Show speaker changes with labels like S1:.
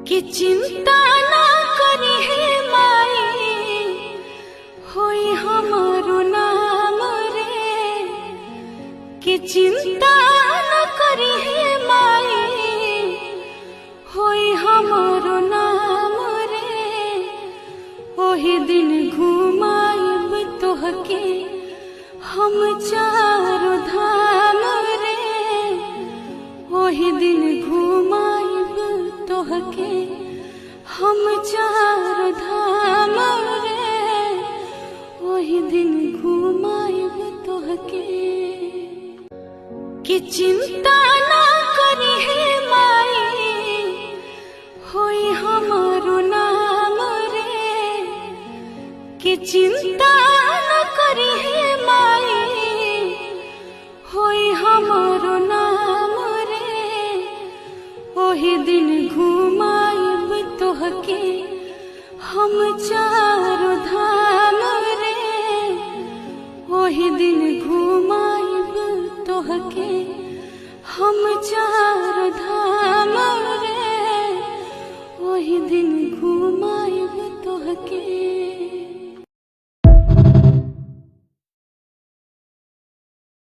S1: कि चिंता ना करी है माई होई हमारो नाम रे। कि चिंता ना करी है माई होई हमारो नाम रे। ओही दिन घुमाइब तोहके हम चारो धाम रे। ओही दिन घुमाइब तोहके हम चारो धाम रे। ओही दिन घुमाइब तोहके। कि चिंता ना करी है माई होई हमारो नाम रे। कि चिंता ना करी है माई होई हमारो नाम रे। ओही दिन घुमाइब तोहके हम चार